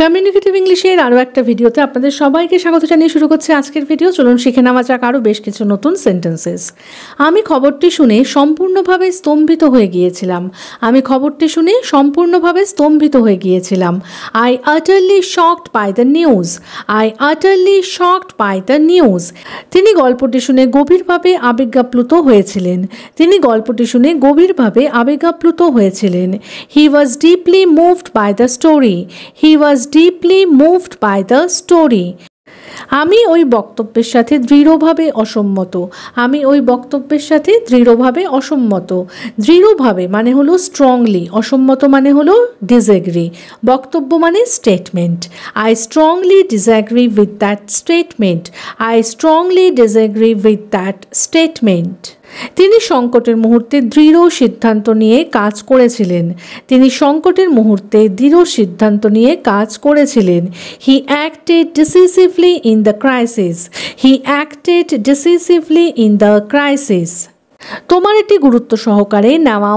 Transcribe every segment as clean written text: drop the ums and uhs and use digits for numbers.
Communicative ইংলিশের আরও একটা ভিডিওতে আপনাদের সবাইকে স্বাগত জানিয়ে শুরু করছে আজকের ভিডিও। চলুন শিখে নেওয়া যাক আরও বেশ কিছু নতুন সেন্টেন্সেস। আমি খবরটি শুনে সম্পূর্ণভাবে স্তম্ভিত হয়ে গিয়েছিলাম। I utterly shocked by the news. তিনি গল্পটি শুনে গভীরভাবে আবেগাপ্লুত হয়েছিলেন। He was deeply moved by the story. আমি ওই বক্তব্যের সাথে দৃঢ়ভাবে অসম্মত। দৃঢ়ভাবে মানে হলো স্ট্রংলি, অসম্মত মানে হলো ডিসএগ্রি, বক্তব্য মানে statement. I strongly disagree with that statement. তিনি সংকটের মুহূর্তে দৃঢ় সিদ্ধান্ত নিয়ে কাজ করেছিলেন। He acted decisively in the crisis. তোমার এটি গুরুত্ব সহকারে নেওয়া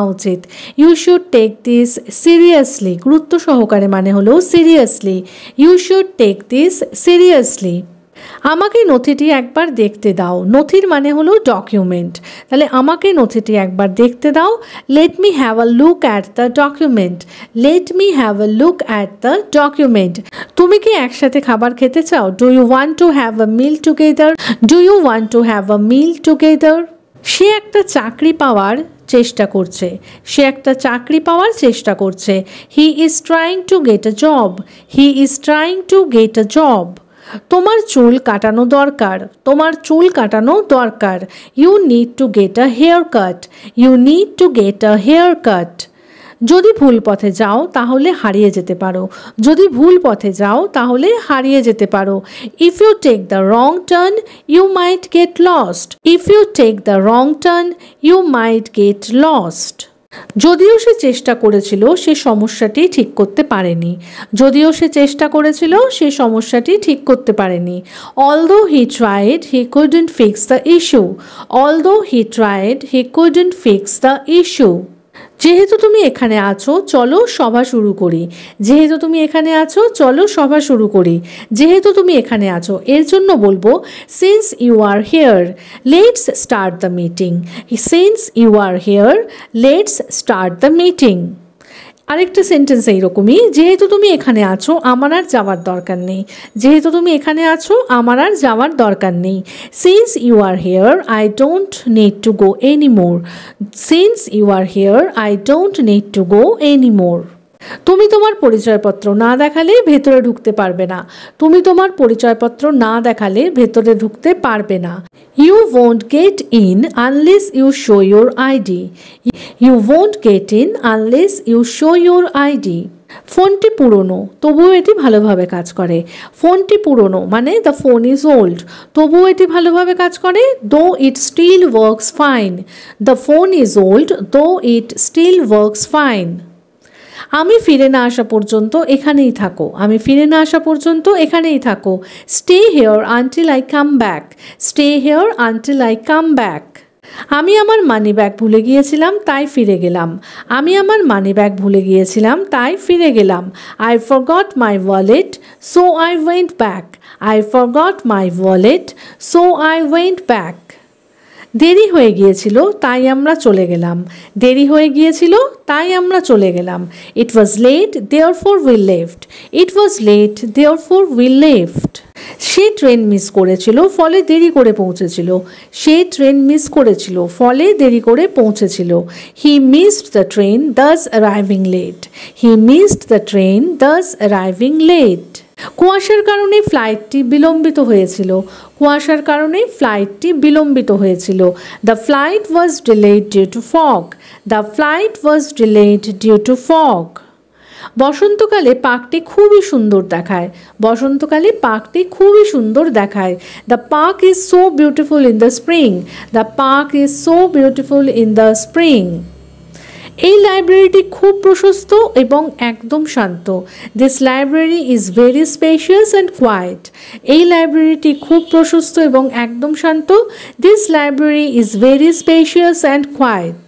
উচিত। You should take this seriously. গুরুত্ব সহকারে মানে হলো seriously. You should take this seriously. আমাকে নথিটি একবার দেখতে দাও। নথির মানে হলো ডকুমেন্ট, তাহলে আমাকে নথিটি একবার দেখতে দাও। Let me have a look at the document. তুমি কি একসাথে খাবার খেতে চাও? Do you want to have a meal together? সে একটা চাকরি পাওয়ার চেষ্টা করছে। He is trying to get a job. তোমার চুল কাটানো দরকার। You need to get a haircut. যদি ভুল পথে যাও তাহলে হারিয়ে যেতে পারো। If you take the wrong turn you might get lost. যদিও সে চেষ্টা করেছিল সে সমস্যাটি ঠিক করতে পারেনি। Although he tried, he couldn't fix the issue. যেহেতু তুমি এখানে আছো চলো সভা শুরু করি। এর জন্য বলবো since you are here let's start the meeting. আরেকটা সেন্টেন্স এইরকমই, যেহেতু তুমি এখানে আছো আমার আর যাওয়ার দরকার নেই। Since you are here I don't need to go anymore. তুমি তোমার পরিচয়পত্র না দেখালে ভেতরে ঢুকতে পারবে না। You won't get in unless you show your ID. ফোনটি পুরনো তবুও এটি ভালোভাবে কাজ করে। ফোনটি পুরনো মানে the phone is old, তবুও এটি ভালোভাবে কাজ করে। Though it still works fine. The phone is old though it still works fine. আমি ফিরে না আসা পর্যন্ত এখানেই থাকো। Stay here until I come back. আমি আমার মানিব্যাগ ভুলে গিয়েছিলাম তাই ফিরে গেলাম। I forgot my wallet so I went back. দেরি হয়ে গিয়েছিল তাই আমরা চলে গেলাম। It was late therefore we left. Say train miss করেছিল ফলে দেরি করে পৌঁছেছিল। He missed the train thus arriving late. কুয়াশার কারণে ফ্লাইটটি বিলম্বিত হয়েছিল। The flight was delayed due to fog. বসন্তকালে পার্কটি খুবই সুন্দর দেখায়। The park is so beautiful in the spring. এই লাইব্রেরিটি খুব প্রশস্ত এবং একদম শান্ত। This library is very spacious and quiet. এই লাইব্রেরিটি খুব প্রশস্ত এবং একদম শান্ত। This library is very spacious and quiet.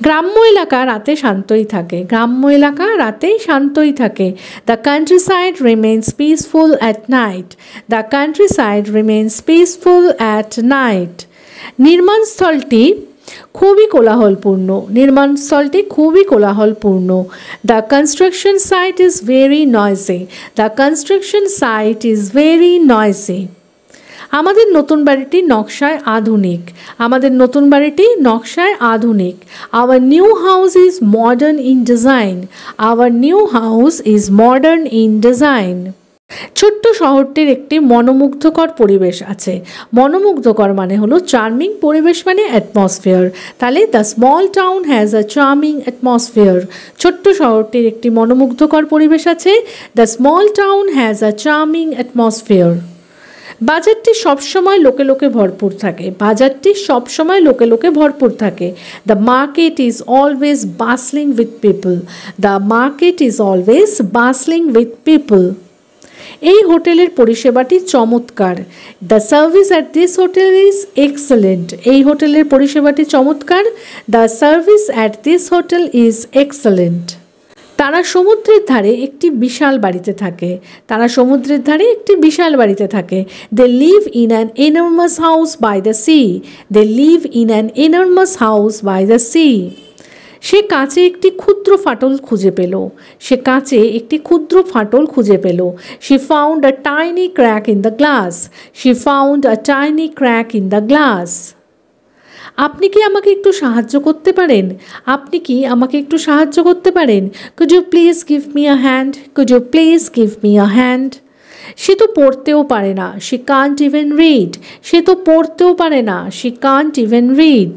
গ্রাম্য এলাকা রাতে শান্তই থাকে, গ্রাম্য এলাকা রাতে শান্তই থাকে। The countryside remains peaceful at night, the countryside remains peaceful at night. নির্মাণস্থলটি খুবই কোলাহলপূর্ণ, নির্মাণস্থলটি খুবই কোলাহলপূর্ণ। The construction site is very noisy, the construction site is very noisy. আমাদের নতুন বাড়িটি নকশায় আধুনিক, আমাদের নতুন বাড়িটি নকশায় আধুনিক। Our new house is modern in design, our new house is modern in design. ছোট্ট শহরটির একটি মনোমুগ্ধকর পরিবেশ আছে। মনোমুগ্ধকর মানে হলো চার্মিং, পরিবেশ মানে অ্যাটমসফিয়ার। তাহলে the small town has a charming atmosphere. ছোট্ট শহরটির একটি মনোমুগ্ধকর পরিবেশ আছে। The small town has a charming atmosphere. বাজারটি সবসময় লোকে লোকে ভরপুর থাকে, বাজারটি সবসময় লোকে লোকে ভরপুর থাকে। The market is always বাসলিং with people, the market is always বাসলিং with people. এই হোটেলের পরিষেবাটি চমৎকার। The service at this hotel is excellent, এই হোটেলের পরিষেবাটি চমৎকার। The service at this hotel is excellent. তারা সমুদ্রের ধারে একটি বিশাল বাড়িতে থাকে, তারা সমুদ্রের ধারে একটি বিশাল বাড়িতে থাকে। They live in an enormous house by the sea, they live in an enormous house by the sea. সে কাঁচে একটি ক্ষুদ্র ফাটল খুঁজে পেল, সে কাঁচে একটি ক্ষুদ্র ফাটল খুঁজে পেল। She found a tiny crack in the glass, she found a tiny crack in the glass. আপনি কি আমাকে একটু সাহায্য করতে পারেন, আপনি কি আমাকে একটু সাহায্য করতে পারেন? Could you please give me a hand, could you please give me a hand. সে তো পড়তেও পারে না, শি কান্ট ইভেন রিড, সে তো পড়তেও পারে না, শি কান্ট ইভেন রিড।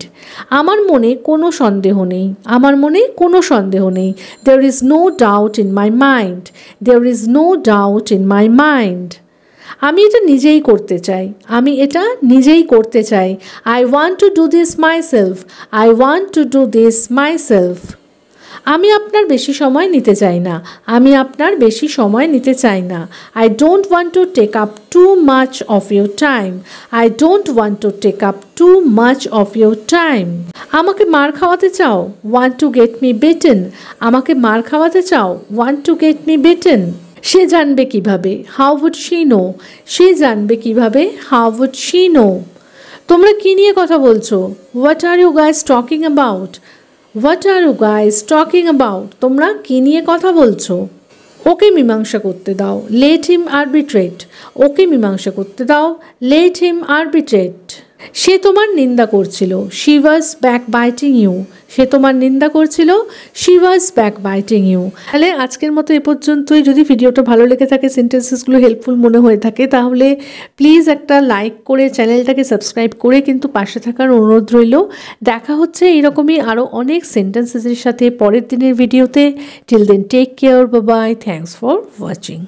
আমার মনে কোনো সন্দেহ নেই, আমার মনে কোনো সন্দেহ নেই। There is no doubt in my mind, there is no doubt in my mind. আমি এটা নিজেই করতে চাই, আমি এটা নিজেই করতে চাই। I want to do this myself, I want to do this myself. আমি আপনার বেশি সময় নিতে চাই না, আমি আপনার বেশি সময় নিতে চাই না। I don't want to take up too much of your time, I don't want to take up too much of your time. আমাকে মার খাওয়াতে চাও? Want to get me beaten, আমাকে মার খাওয়াতে চাও? Want to get me beaten. সে জানবে কিভাবে? হাউ উড শি নো, সে জানবে কিভাবে? How would she know. তোমরা কি নিয়ে কথা বলছো? What are you guys talking about, what are you guys talking about. তোমরা কি নিয়ে কথা বলছো? ওকে মীমাংসা করতে দাও, লেট হিম আরবিট্রেট, ওকে মীমাংসা করতে দাও, লেট হিম আরবিট্রেট। সে তোমার নিন্দা করছিল, she was backbiting you, সে তোমার নিন্দা করছিল, she was backbiting you. তাহলে আজকের মতো এ পর্যন্তই। যদি ভিডিওটা ভালো লেগে থাকে, সেন্টেন্সেসগুলো হেল্পফুল মনে হয়ে থাকে, তাহলে প্লিজ একটা লাইক করে চ্যানেলটাকে সাবস্ক্রাইব করে কিন্তু পাশে থাকার অনুরোধ রইল। দেখা হচ্ছে এইরকমই আরও অনেক সেন্টেন্সেসের সাথে পরের দিনের ভিডিওতে। Till then take care, bye bye, thanks for watching.